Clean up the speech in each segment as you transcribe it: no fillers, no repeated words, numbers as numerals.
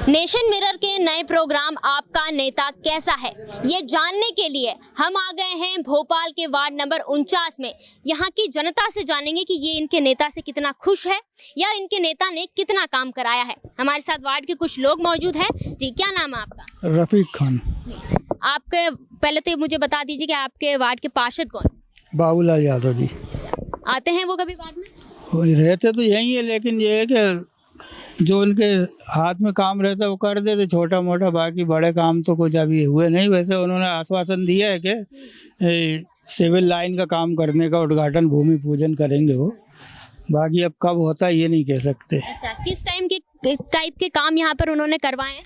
Nation mirror के नए programme आपका नेता कैसा है, ये जानने के लिए हम आ गए हैं भोपाल के वार्ड नंबर 49 में। यहाँ की जनता से जानेंगे कि ये इनके नेता से कितना खुश है या इनके नेता ने कितना काम कराया है। हमारे साथ वार्ड के कुछ लोग मौजूद हैं। जी, क्या नाम है आपका? रफीक खान। आपके पहले तो मुझे बता दीजिए कि आपके वार्ड के पार्षद कौन? बाबूलाल यादव जी। आते हैं वो कभी वार्ड में? रहते तो यही है, लेकिन ये है कि जो उनके हाथ में काम रहता है वो कर देते छोटा मोटा, बाकी बड़े काम तो कुछ अभी हुए नहीं। वैसे उन्होंने आश्वासन दिया है कि सिविल लाइन का काम करने का उद्घाटन, भूमि पूजन करेंगे वो। बाकी अब कब होता है ये नहीं कह सकते। अच्छा, किस टाइप के काम यहाँ पर उन्होंने करवाए हैं?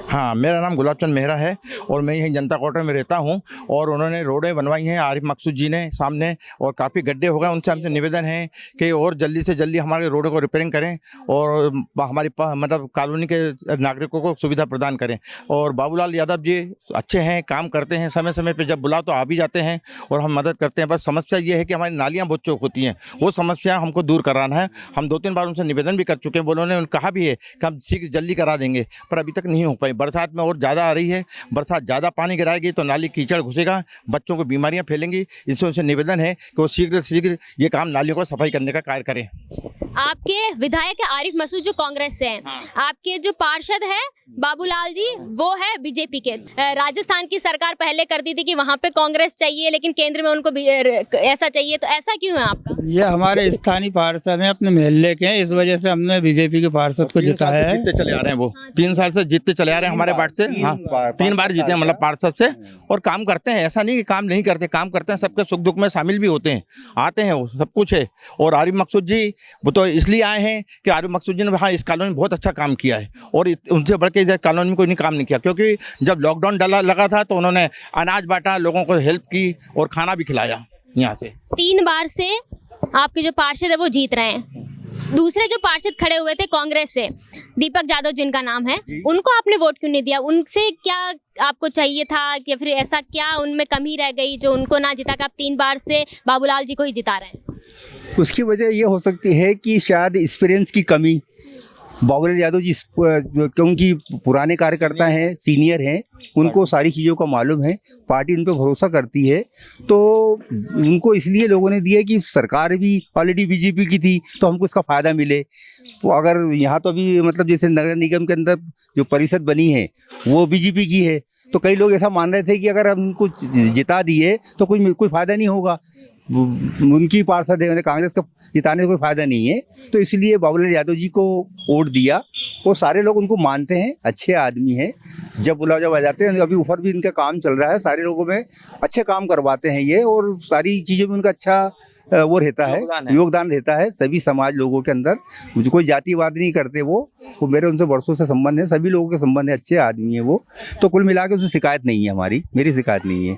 हाँ, मेरा नाम गुलाब चंद मेहरा है और मैं यहीं जनता क्वार्टर में रहता हूँ। और उन्होंने रोडें बनवाई हैं आरिफ मकसूद जी ने सामने, और काफ़ी गड्ढे हो गए। उनसे हमसे निवेदन है कि और जल्दी से जल्दी हमारे रोडों को रिपेयरिंग करें और हमारी मतलब कॉलोनी के नागरिकों को सुविधा प्रदान करें। और बाबूलाल यादव जी अच्छे हैं, काम करते हैं, समय समय पर जब बुलाओ तो आ भी जाते हैं और हम मदद करते हैं। बस समस्या ये है कि हमारी नालियाँ बहुत चौक होती हैं, वो समस्या हमको दूर कराना है। हम 2-3 बार उनसे निवेदन भी कर चुके हैं, उन्होंने कहा भी है कि हम शीघ्र जल्दी करा देंगे, पर अभी तक नहीं हो पाई। बरसात में और ज़्यादा आ रही है, बरसात ज़्यादा पानी गिराएगी तो नाली कीचड़ घुसेगा, बच्चों को बीमारियां फैलेंगी। इससे उनसे निवेदन है कि वो शीघ्र शीघ्र ये काम नालियों को सफाई करने का कार्य करें। आपके विधायक आरिफ मसूद जो कांग्रेस से हैं, आपके जो पार्षद है बाबूलाल जी वो है बीजेपी के। राजस्थान की सरकार पहले करती थी कि वहाँ पे कांग्रेस चाहिए, लेकिन केंद्र में उनको ऐसा चाहिए, तो ऐसा क्यों है आपका? ये हमारे स्थानीय पार्षद हैं, अपने मोहल्ले के हैं, इस वजह से हमने बीजेपी के पार्षद को जिताया है। जीतते चले आ रहे हैं वो, 3 साल से जीतते चले आ रहे हैं हमारे वार्ड से। हाँ, 3 बार जीते हैं मतलब पार्षद से। और काम करते हैं, ऐसा नहीं कि काम नहीं करते, काम करते हैं, सबके सुख दुख में शामिल भी होते हैं, आते हैं, वो सब कुछ है। और आरिफ मकसूद जी वो तो इसलिए आए हैं कि आरिफ मकसूद जी ने हाँ इस कॉलोनी में बहुत अच्छा काम किया है, और उनसे बढ़ के इधर कॉलोनी में कोई नहीं काम नहीं किया। क्योंकि जब लॉकडाउन लगा था तो उन्होंने अनाज बांटा, लोगों को हेल्प की और खाना भी खिलाया। यहाँ से 3 बार से आपके जो पार्षद है वो जीत रहे हैं। दूसरे जो पार्षद खड़े हुए थे कांग्रेस से, दीपक यादव जिनका नाम है, उनको आपने वोट क्यों नहीं दिया? उनसे क्या आपको चाहिए था कि फिर ऐसा क्या उनमें कमी रह गई जो उनको ना जिता के आप 3 बार से बाबूलाल जी को ही जिता रहे हैं? उसकी वजह ये हो सकती है कि शायद एक्सपीरियंस की कमी। बाबूलाल यादव जी क्योंकि पुराने कार्यकर्ता हैं, सीनियर हैं, उनको सारी चीज़ों का मालूम है, पार्टी उन पर भरोसा करती है, तो उनको इसलिए लोगों ने दिया कि सरकार भी ऑलरेडी बीजेपी की थी तो हमको इसका फ़ायदा मिले। तो अगर यहाँ तो अभी मतलब जैसे नगर निगम के अंदर जो परिषद बनी है वो बीजेपी की है, तो कई लोग ऐसा मान रहे थे कि अगर हम उनको जिता दिए तो कोई फ़ायदा नहीं होगा, उनकी पार्षद है, उन्हें कांग्रेस का जिताने से कोई फायदा नहीं है। तो इसलिए बाबूलाल यादव जी को वोट दिया। वो सारे लोग उनको मानते हैं, अच्छे आदमी हैं, जब बुलाओ जब आ जाते हैं। अभी ऊपर भी इनका काम चल रहा है, सारे लोगों में अच्छे काम करवाते हैं ये, और सारी चीज़ों में उनका अच्छा वो रहता है, योगदान रहता है सभी समाज लोगों के अंदर। मुझे कोई जातिवाद नहीं करते वो मेरे उनसे वर्षों से संबंध है, सभी लोगों के संबंध है, अच्छे आदमी है वो। तो कुल मिला के उनसे शिकायत नहीं है, मेरी शिकायत नहीं है।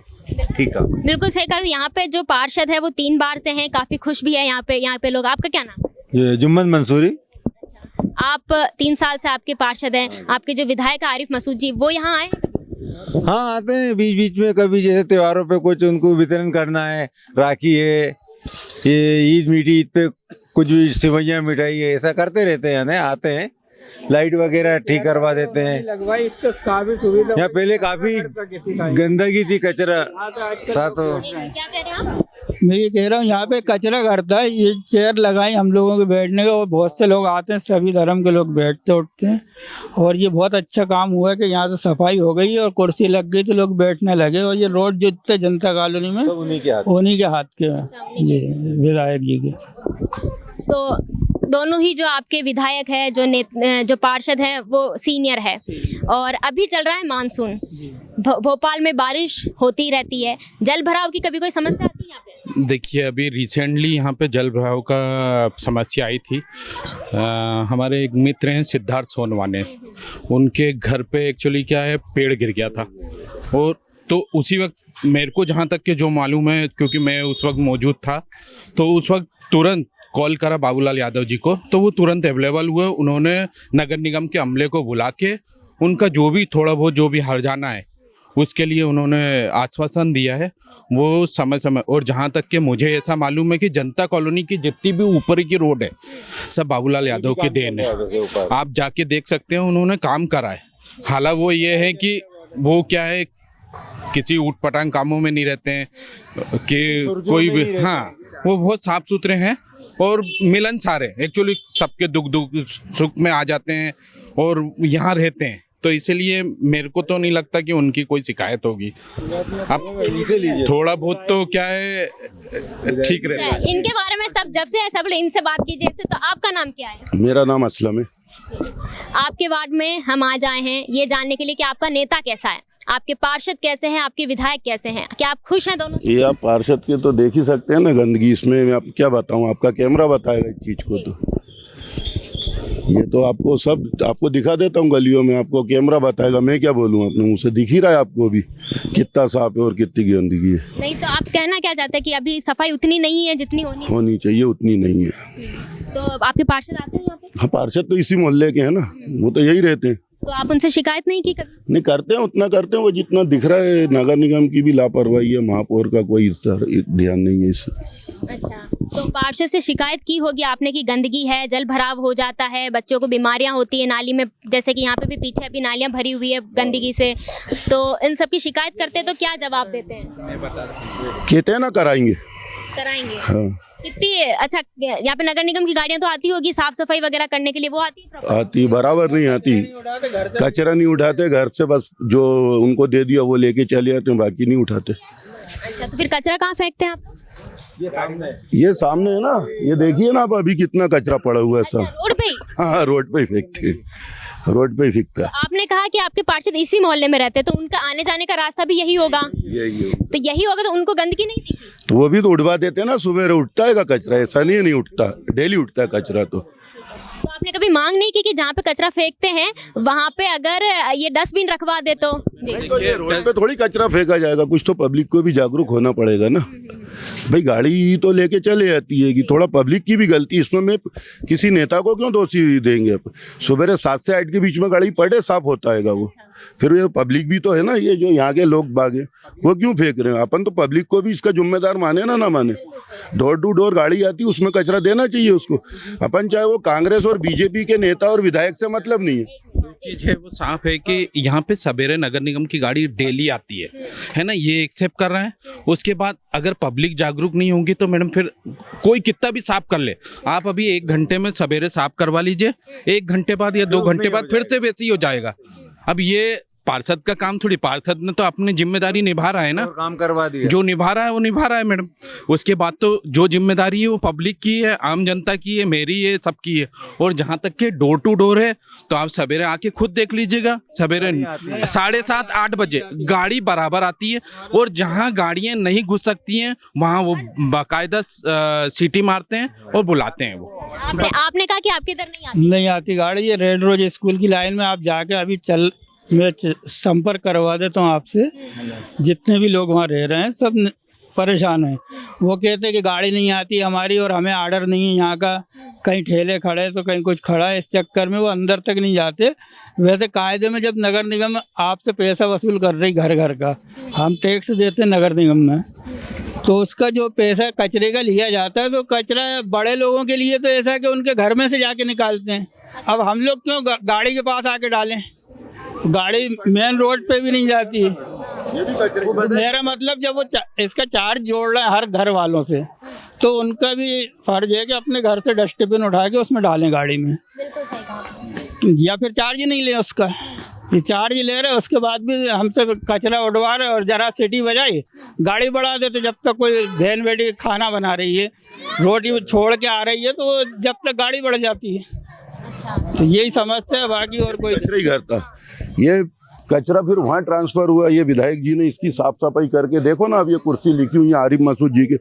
ठीक है, बिल्कुल सही कहा। यहाँ पे जो पार्षद है वो 3 बार से हैं, काफी खुश भी है यहाँ पे लोग। आपका क्या नाम है? ये जुम्मन मंसूरी। आप 3 साल से आपके पार्षद हैं। आपके जो विधायक आरिफ मसूद जी वो यहाँ आए? हाँ, आते हैं बीच बीच में, कभी जैसे त्योहारों पे कुछ उनको वितरण करना है, राखी है, ये ईद मीठी ईद पे कुछ भी सिवैयाँ मिठाई है, ऐसा करते रहते हैं, आते हैं, लाइट वगैरह ठीक करवा देते हैं। यहाँ पहले काफी गंदगी थी, कचरा था। तो क्या कह रहे हैं आप? मैं ये कह रहा हूँ यहाँ पे कचरा करता है, ये चेयर लगाई हम लोगों के बैठने का, और बहुत से लोग आते हैं, सभी धर्म के लोग बैठते उठते हैं। और ये बहुत अच्छा काम हुआ है कि यहाँ से सफाई हो गई और कुर्सी लग गई तो लोग बैठने लगे। और ये रोड जो थे जनता कॉलोनी में उन्हीं के हाथ के हैं जी, विधायक जी के। तो दोनों ही जो आपके विधायक है, जो पार्षद है वो सीनियर है, और अभी चल रहा है मानसून, भोपाल में बारिश होती रहती है, जल भराव की कभी कोई समस्या आती है यहाँ पे? देखिए, अभी रिसेंटली यहाँ पे जल भराव का समस्या आई थी। हमारे एक मित्र हैं सिद्धार्थ सोनवाने, उनके घर पे एक्चुअली क्या है, पेड़ गिर गया था। और तो उसी वक्त मेरे को जहाँ तक के जो मालूम है, क्योंकि मैं उस वक्त मौजूद था, तो उस वक्त तुरंत कॉल करा बाबूलाल यादव जी को, तो वो तुरंत अवेलेबल हुए। उन्होंने नगर निगम के अमले को बुला के उनका जो भी थोड़ा बहुत जो भी हर्जाना है उसके लिए उन्होंने आश्वासन दिया है वो समय समय। और जहाँ तक कि मुझे ऐसा मालूम है कि जनता कॉलोनी की जितनी भी ऊपर की रोड है सब बाबूलाल यादव की देन है। आप जाके देख सकते हैं, उन्होंने काम करा है। हालांकि वो ये है कि वो क्या है, किसी ऊटपटांग कामों में नहीं रहते हैं कि कोई भी, हाँ वो बहुत साफ सुथरे हैं और मिलनसार है। एक्चुअली सबके दुख सुख में आ जाते हैं और यहाँ रहते हैं, तो इसलिए मेरे को तो नहीं लगता कि उनकी कोई शिकायत होगी। अब थोड़ा बहुत तो क्या है ठीक रहता है। इनके बारे में जब से सब इनसे बात कीजिए। तो आपका नाम क्या है? मेरा नाम असलम है। आपके वार्ड में हम आज आए हैं ये जानने के लिए कि आपका नेता कैसा है, आपके पार्षद कैसे हैं, आपके विधायक कैसे हैं, क्या आप खुश हैं दोनों से? ये आप पार्षद के तो देख ही सकते हैं ना गंदगी इसमें। मैं आप क्या बताऊं, आपका कैमरा बताएगा इस चीज को। तो ये तो आपको सब आपको दिखा देता हूँ गलियों में, आपको कैमरा बताएगा। मैं क्या बोलूँ, अपने मुंह से दिख ही रहा है आपको भी कितना साफ है और कितनी गंदगी है। नहीं तो आप कहना क्या चाहते हैं कि अभी सफाई उतनी नहीं है जितनी होनी चाहिए, उतनी नहीं है। तो आपके पार्षद आते हैं यहाँ पे? हाँ, पार्षद तो इसी मोहल्ले के हैं ना, वो तो यही रहते हैं। तो आप उनसे शिकायत नहीं की कभी? नहीं करते हैं, उतना करते हैं वो जितना दिख रहा है। नगर निगम की भी लापरवाही है, महापौर का कोई ध्यान नहीं है इससे। अच्छा, तो पार्षद से शिकायत की होगी आपने कि गंदगी है, जल भराव हो जाता है, बच्चों को बीमारियां होती है नाली में, जैसे कि यहाँ पे भी पीछे अभी नालियां भरी हुई है गंदगी से। तो इन सब की शिकायत करते हैं तो क्या जवाब देते हैं? कहते हैं ना कराएंगे। हाँ। कितनी अच्छा, यहाँ पे नगर निगम की गाड़ियां तो आती होगी साफ सफाई वगैरह करने के लिए, वो आती है? आती बराबर नहीं आती। कचरा नहीं उठाते घर से, बस जो उनको दे दिया वो लेके चले जाते हैं, बाकी नहीं उठाते। अच्छा, तो फिर कचरा कहाँ फेंकते हैं आप? ये सामने है ना, ये देखिए ना आप, अभी कितना कचरा पड़ा हुआ है सब। रोड पे ही? हाँ, रोड पे ही फेंकते हैं, रोड पे ही फेंकता है। आपने कहा कि आपके पार्षद इसी मोहल्ले में रहते हैं, तो उनका आने जाने का रास्ता भी यही होगा? तो यही होगा, तो उनको गंदगी नहीं दिखी? तो वो भी तो उड़वा देते हैं ना, सुबह उठता है कचरा, ऐसा नहीं है नहीं उठता, डेली उठता है कचरा। तो आपने कभी मांग नहीं की कि जहाँ पे कचरा फेंकते हैं वहाँ पे अगर ये डस्टबिन रखवा दे तो? तो ये रोड पे थोड़ी कचरा फेंका जाएगा, कुछ तो पब्लिक को भी जागरूक होना पड़ेगा ना भाई। गाड़ी तो लेके चले जाती है कि थोड़ा पब्लिक की भी गलती। इसमें मैं किसी नेता को क्यों दोषी देंगे? सुबह 7 से 8 के बीच में गाड़ी पड़े साफ होता है वो। फिर ये पब्लिक भी तो है ना, ये जो यहाँ के लोग बाग हैं वो क्यों फेंक रहे हैं? अपन तो पब्लिक को भी इसका जिम्मेदार माने ना माने। डोर टू डोर गाड़ी आती है, उसमें कचरा देना चाहिए उसको। अपन चाहे वो कांग्रेस और बीजेपी के नेता और विधायक से मतलब नहीं है। चीज है वो साफ है कि यहाँ पे सवेरे नगर निगम की गाड़ी डेली आती है ना, ये एक्सेप्ट कर रहा है। उसके बाद अगर पब्लिक जागरूक नहीं होगी तो मैडम फिर कोई कितना भी साफ कर ले, आप अभी 1 घंटे में सवेरे साफ करवा लीजिए, 1 घंटे बाद या 2 घंटे बाद फिर से वैसे ही हो जाएगा। अब ये पार्षद का काम थोड़ी, पार्षद ने तो अपनी जिम्मेदारी निभा रहा है ना, काम करवा दिया, जो निभा रहा है वो निभा रहा है मैडम। उसके बाद तो जो जिम्मेदारी है वो पब्लिक की है, आम जनता की है, मेरी है, सबकी है। और जहाँ तक के डोर टू डोर है तो आप सवेरे आके खुद देख लीजिएगा, सवेरे 7:30 8 बजे गाड़ी बराबर आती है। और जहाँ गाड़ियाँ नहीं घुस सकती हैं वहाँ वो बाकायदा सीटी मारते हैं और बुलाते हैं वो। आपने कहा कि आपके इधर नहीं आती गाड़ी। ये रेड रोज स्कूल की लाइन में आप जाके अभी मैं संपर्क करवा देता हूँ आपसे। जितने भी लोग वहाँ रह रहे हैं सब परेशान हैं। वो कहते हैं कि गाड़ी नहीं आती हमारी और हमें आर्डर नहीं है यहाँ का, कहीं ठेले खड़े तो कहीं कुछ खड़ा है, इस चक्कर में वो अंदर तक नहीं जाते। वैसे कायदे में जब नगर निगम आपसे पैसा वसूल कर रही घर घर का, हम टैक्स देते हैं नगर निगम में, तो उसका जो पैसा कचरे का लिया जाता है, तो कचरा बड़े लोगों के लिए तो ऐसा है कि उनके घर में से जाके निकालते हैं। अब हम लोग क्यों गाड़ी के पास आके डालें? गाड़ी मेन रोड पे भी नहीं जाती। मेरा मतलब जब वो इसका चार्ज जोड़ रहा है हर घर वालों से, तो उनका भी फर्ज है कि अपने घर से डस्टबिन उठा के उसमें डालें गाड़ी में। या फिर चार्ज ही नहीं ले उसका, ये चार्ज ले रहे, उसके बाद भी हमसे कचरा उठवा रहे और जरा सीटी बजाई गाड़ी बढ़ा देते। जब तक कोई बहन बेटी खाना बना रही है, रोटी छोड़ के आ रही है, तो जब तक गाड़ी बढ़ जाती है। तो यही समस्या है, बाकी और कोई नहीं करता। ये कचरा फिर वहाँ ट्रांसफर हुआ। ये विधायक जी ने इसकी साफ सफाई करके देखो ना, अब ये कुर्सी लिखी हुई है आरिफ मसूद जी के,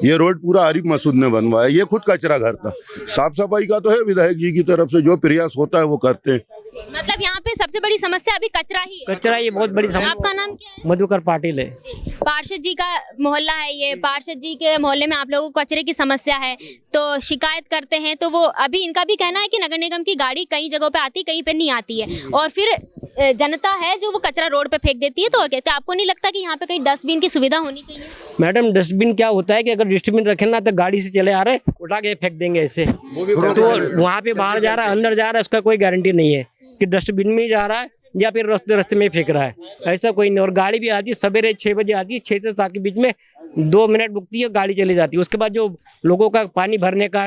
ये रोड पूरा आरिफ मसूद ने बनवाया। ये खुद कचरा घर था। साफ सफाई का तो है विधायक जी की तरफ से, जो प्रयास होता है वो करते हैं। मतलब यहाँ पे सबसे बड़ी समस्या अभी कचरा ही है। कचरा ये बहुत बड़ी समस्या। आपका नाम क्या है? मधुकर पाटिल है। पार्षद जी का मोहल्ला है ये, पार्षद जी के मोहल्ले में आप लोगों को कचरे की समस्या है तो शिकायत करते हैं, तो वो अभी इनका भी कहना है कि नगर निगम की गाड़ी कई जगहों पे आती, कहीं पे नहीं आती है। और फिर जनता है जो वो कचरा रोड पे फेंक देती है, तो और कहते हैं आपको नहीं लगता कि यहाँ पे कहीं डस्टबिन की सुविधा होनी चाहिए? मैडम डस्टबिन क्या होता है कि अगर डस्टबिन रखे ना तो गाड़ी से चले आ रहे उठा के फेंक देंगे ऐसे, तो वहाँ पे बाहर जा रहा है अंदर जा रहा है उसका कोई गारंटी नहीं है कि डस्टबिन में ही जा रहा है या फिर रास्ते में फेंक रहा है, ऐसा कोई नहीं। और गाड़ी भी आती है सवेरे 6 बजे आती है, 6 से 7 के बीच में 2 मिनट रुकती है, गाड़ी चली जाती है। उसके बाद जो लोगों का पानी भरने का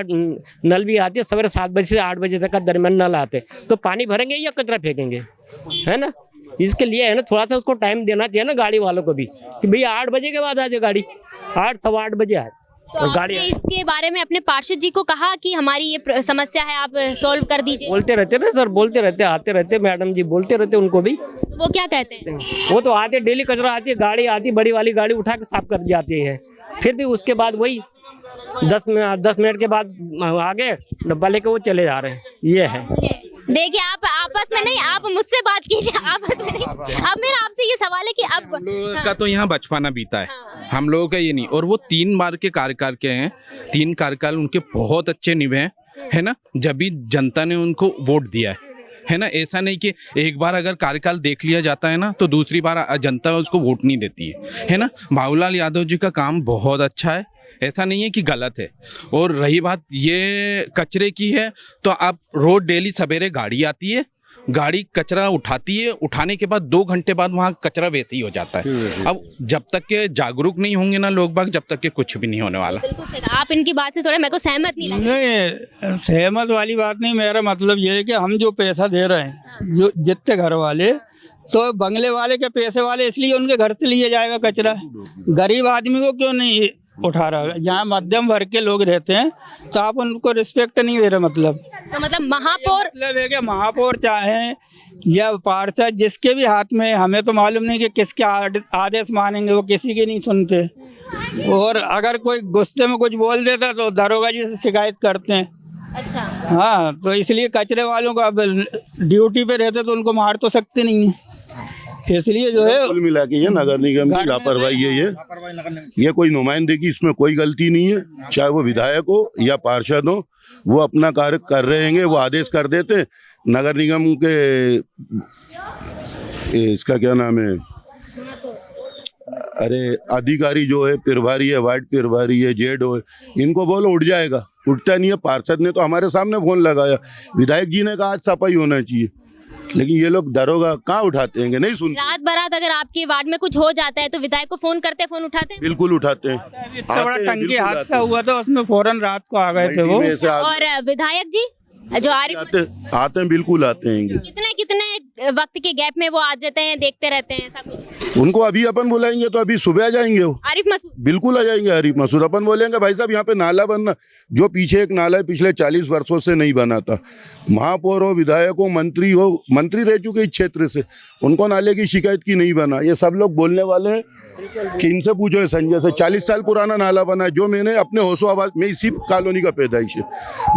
नल भी आती है, सवेरे 7 बजे से 8 बजे तक का दरमियान नल आते हैं, तो पानी भरेंगे या कचरा फेंकेंगे, है ना। इसके लिए है ना थोड़ा सा उसको टाइम देना चाहिए ना गाड़ी वालों को भी कि भैया 8 बजे के बाद आ जाए गाड़ी, 8 सवा 8 बजे आए तो आपने इसके बारे में अपने पार्षद जी को कहा कि हमारी ये समस्या है, आप सॉल्व कर दीजिए? बोलते रहते ना सर, बोलते रहते, आते रहते, मैडम जी बोलते रहते उनको भी। तो वो क्या कहते हैं? वो तो आते डेली, कचरा आती है, गाड़ी आती बड़ी वाली गाड़ी उठा के साफ कर जाती है, फिर भी उसके बाद वही 10 मिनट के बाद आगे डब्बा लेके वो चले जा रहे हैं, ये है। देखिए आप आपस में नहीं, आप मुझसे बात कीजिए आपस में नहीं। अब मेरा आपसे ये सवाल है कि अब हम लोगों का तो यहाँ बचपना बीता है, हम लोगों का ये नहीं। और वो 3 बार के कार्यकाल के हैं, 3 कार्यकाल उनके बहुत अच्छे निभे हैं, है ना, जब भी जनता ने उनको वोट दिया है ना। ऐसा नहीं कि एक बार अगर कार्यकाल देख लिया जाता है ना तो दूसरी बार जनता उसको वोट नहीं देती है ना। बाबूलाल यादव जी का काम बहुत अच्छा है, ऐसा नहीं है कि गलत है। और रही बात ये कचरे की है, तो आप रोज डेली सवेरे गाड़ी आती है, गाड़ी कचरा उठाती है, उठाने के बाद 2 घंटे बाद वहाँ कचरा वैसे ही हो जाता है। अब जब तक के जागरूक नहीं होंगे ना लोग बाग, जब तक के कुछ भी नहीं होने वाला। बिल्कुल सही कहा। आप इनकी बात से थोड़ा मेरे को सहमत नहीं लगा। नहीं, सहमत वाली बात नहीं, मेरा मतलब ये है कि हम जो पैसा दे रहे हैं, जो जितने घर वाले, तो बंगले वाले के पैसे वाले, इसलिए उनके घर से लिए जाएगा कचरा, गरीब आदमी को क्यों नहीं उठा रहा? जहाँ मध्यम वर्ग के लोग रहते हैं तो आप उनको रिस्पेक्ट नहीं दे रहे। मतलब तो मतलब महापौर, मतलब है कि महापौर चाहे या पार्षद, जिसके भी हाथ में, हमें तो मालूम नहीं कि किसके आदेश मानेंगे, वो किसी के नहीं सुनते। और अगर कोई गुस्से में कुछ बोल देता तो दरोगा जी से शिकायत करते हैं। अच्छा, हाँ, तो इसलिए कचरे वालों का, अब ड्यूटी पे रहते तो उनको मार तो सकते नहीं है, इसलिए जो है कुल मिला के ये नगर निगम की लापरवाही है। ये कोई नुमाइंदगी, इसमें कोई गलती नहीं है, चाहे वो विधायक हो या पार्षद हो, वो अपना कार्य कर रहे हैं, वो आदेश कर देते। नगर निगम के इसका क्या नाम है, अरे अधिकारी जो है, प्रभारी है, वार्ड प्रभारी है, जेड हो, इनको बोलो उठ जाएगा, उठता नहीं है। पार्षद ने तो हमारे सामने फोन लगाया, विधायक जी ने कहा आज सफाई होना चाहिए, लेकिन ये लोग दरोगा कहाँ उठाते हैं, नहीं सुनते। रात बरात अगर आपके वार्ड में कुछ हो जाता है तो विधायक को फोन करते हैं, फोन उठाते हैं? बिल्कुल उठाते हैं। इतना बड़ा टंकी हादसा हुआ था, उसमें फौरन रात को आ गए थे वो। और विधायक जी जो आरिफ आते हैं, बिल्कुल आते हैं। कितने वक्त के गैप में वो आ जाते हैं, देखते रहते हैं, ऐसा कुछ? उनको अभी अपन बुलाएंगे तो अभी सुबह आ जाएंगे वो, आरिफ मसूद बिल्कुल आ जाएंगे। आरिफ मसूद अपन बोलेंगे भाई साहब यहाँ पे नाला बनना, जो पीछे एक नाला है पिछले 40 वर्षों से नहीं बना था, महापौर हो, विधायक हो, मंत्री रह चुके इस क्षेत्र से, उनको नाले की शिकायत की नहीं बना। ये सब लोग बोलने वाले हैं कि इनसे पूछो, है संजय से 40 साल पुराना नाला बना है, जो मैंने अपने होशो आवाज में, इसी कॉलोनी का पैदाइश है,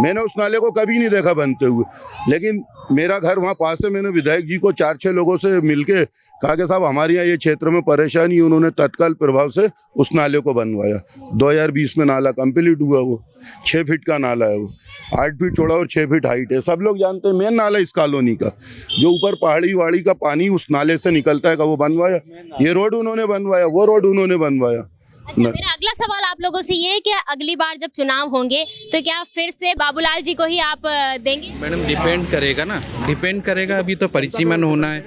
मैंने उस नाले को कभी नहीं देखा बनते हुए। लेकिन मेरा घर वहाँ पास है, मैंने विधायक जी को 4-6 लोगों से मिलके कहा कि साहब हमारे यहाँ ये क्षेत्र में परेशानी है, उन्होंने तत्काल प्रभाव से उस नाले को बनवाया। 2020 में नाला कंप्लीट हुआ, वो 6 फीट का नाला है, वो 8 फीट चौड़ा और 6 फीट हाइट है। सब लोग जानते हैं मेन नाला इस कॉलोनी का, जो ऊपर पहाड़ी वाड़ी का पानी उस नाले से निकलता है, का वो बनवाया। ये रोड उन्होंने बनवाया, वो रोड उन्होंने बनवाया। अच्छा, मेरा अगला सवाल आप लोगों से ये है कि अगली बार जब चुनाव होंगे तो क्या फिर से बाबूलाल जी को ही आप देंगे? मैडम डिपेंड करेगा ना, डिपेंड करेगा, अभी तो परिसीमन होना है,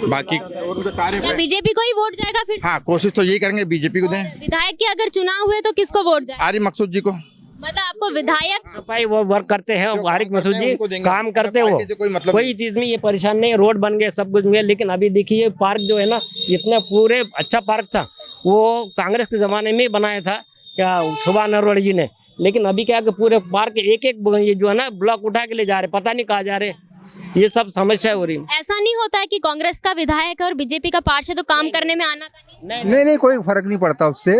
बाकी क्या बीजेपी को ही वोट जाएगा फिर? हाँ, कोशिश तो यही करेंगे बीजेपी को दें। विधायक के अगर चुनाव हुए तो किसको वोट जाए? आरिफ मकसूद जी को। मतलब आपको विधायक भाई वो वर्क करते हैं, आरिफ मसूद जी उनको देंगे। काम करते हैं, पार्टी से कोई मतलब कोई चीज में ये परेशान नहीं है, रोड बन गए, सब कुछ बन गया। लेकिन अभी देखिए पार्क जो है ना, इतना पूरे अच्छा पार्क था, वो कांग्रेस के जमाने में बनाया था क्या शोभा नरवड़े जी ने। लेकिन अभी क्या कि पूरे पार्क एक ये जो है ना ब्लॉक उठा के ले जा रहे, पता नहीं कहाँ जा रहे, ये सब समस्या हो रही है। ऐसा नहीं होता है कि कांग्रेस का विधायक और बीजेपी का पार्षद तो काम करने में आना का नहीं? नहीं, कोई फर्क नहीं पड़ता उससे।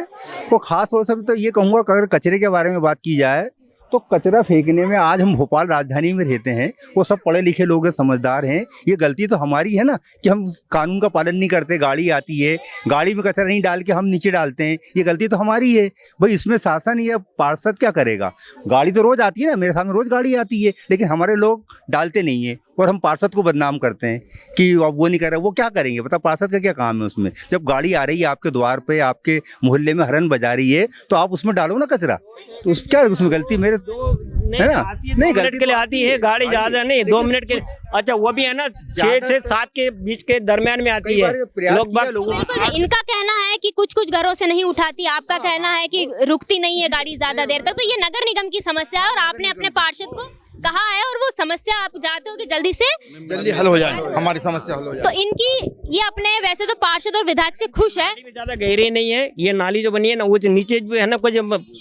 वो खास तौर से तो ये कहूँगा, अगर कचरे के बारे में बात की जाए तो कचरा फेंकने में, आज हम भोपाल राजधानी में रहते हैं, वो सब पढ़े लिखे लोग हैं, समझदार हैं, ये गलती तो हमारी है ना कि हम कानून का पालन नहीं करते। गाड़ी आती है, गाड़ी में कचरा नहीं डाल के हम नीचे डालते हैं, ये गलती तो हमारी है भाई। इसमें शासन या पार्षद क्या करेगा? गाड़ी तो रोज आती है ना, मेरे सामने रोज गाड़ी आती है, लेकिन हमारे लोग डालते नहीं है और हम पार्षद को बदनाम करते हैं कि वो नहीं कर रहा। वो क्या करेंगे बता? पार्षद का क्या काम है उसमें? जब गाड़ी आ रही है आपके द्वार पे, आपके मोहल्ले में हरन बजा रही है, तो आप उसमें डालो ना कचरा। तो क्या उसमें गलती मेरे है ना? नहीं, मिनट के लिए आती है गाड़ी, ज्यादा नहीं, 2 मिनट के। अच्छा वो भी है ना 6 से 7 के बीच के दरमियान में आती है। लोग बिल्कुल, इनका कहना है कि कुछ कुछ घरों से नहीं उठाती, आपका कहना है कि रुकती नहीं है गाड़ी ज्यादा देर तक। तो ये नगर निगम की समस्या है और आपने अपने पार्षद को कहा है और वो समस्या आप चाहते हो कि जल्दी हल हो जाए, हमारी समस्या हल हो जाए। तो इनकी ये अपने वैसे तो पार्षद और विधायक से खुश है। ज्यादा गहरी नहीं है ये नाली जो बनी है ना, वो जो नीचे जो है ना कुछ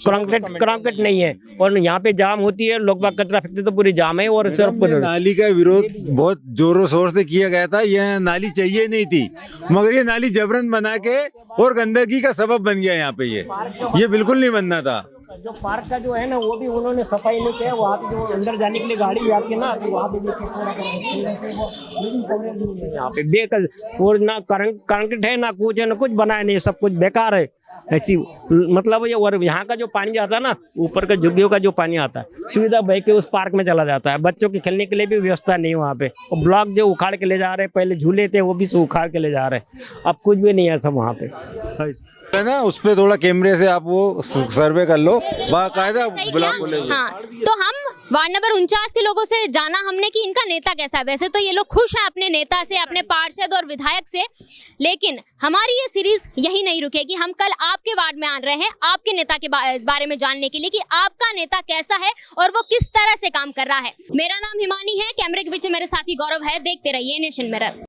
कंक्रीट नहीं है और यहाँ पे जाम होती है, लोग बाग कचरा फेंकते तो पूरी जाम है। और नाली का विरोध बहुत जोरों शोर से किया गया था, यह नाली चाहिए नहीं थी, मगर ये नाली जबरन बना के और गंदगी का सबब बन गया यहाँ पे। ये बिल्कुल नहीं बनना था। जो पार्क का जो है ना वो भी उन्होंने सफाई नहीं किया। वहाँ पे जो अंदर जाने के लिए गाड़ी आती है ना, तो वहाँ पे यहाँ पे बेकार और ना कंक्रीट है ना कुछ है ना, कुछ बनाया नहीं, सब कुछ बेकार है ऐसी। मतलब ये और यहाँ का जो पानी जाता है ना, ऊपर का झुग्गियों का जो पानी आता है, सीधा बह के उस पार्क में चला जाता है। बच्चों के खेलने के लिए भी व्यवस्था नहीं है वहाँ पे। और ब्लॉक जो उखाड़ के ले जा रहे हैं, पहले झूले थे वो भी उखाड़ के ले जा रहे हैं, अब कुछ भी नहीं है सब वहाँ पे है ना। उस पे थोड़ा कैमरे से आप वो सर्वे कर लो, बाकायदा ब्लॉक को ले लो। हाँ, तो हम वार्ड नंबर 49 के लोगों से जाना हमने कि इनका नेता कैसा है। वैसे तो ये लोग खुश हैं अपने नेता से, अपने पार्षद और विधायक से, लेकिन हमारी ये सीरीज यही नहीं रुकेगी। हम कल आपके वार्ड में आ रहे हैं आपके नेता के बारे में जानने के लिए कि आपका नेता कैसा है और वो किस तरह से काम कर रहा है। मेरा नाम हिमानी है, कैमरे के पीछे मेरे साथी गौरव है। देखते रहिए नेशन मिरर।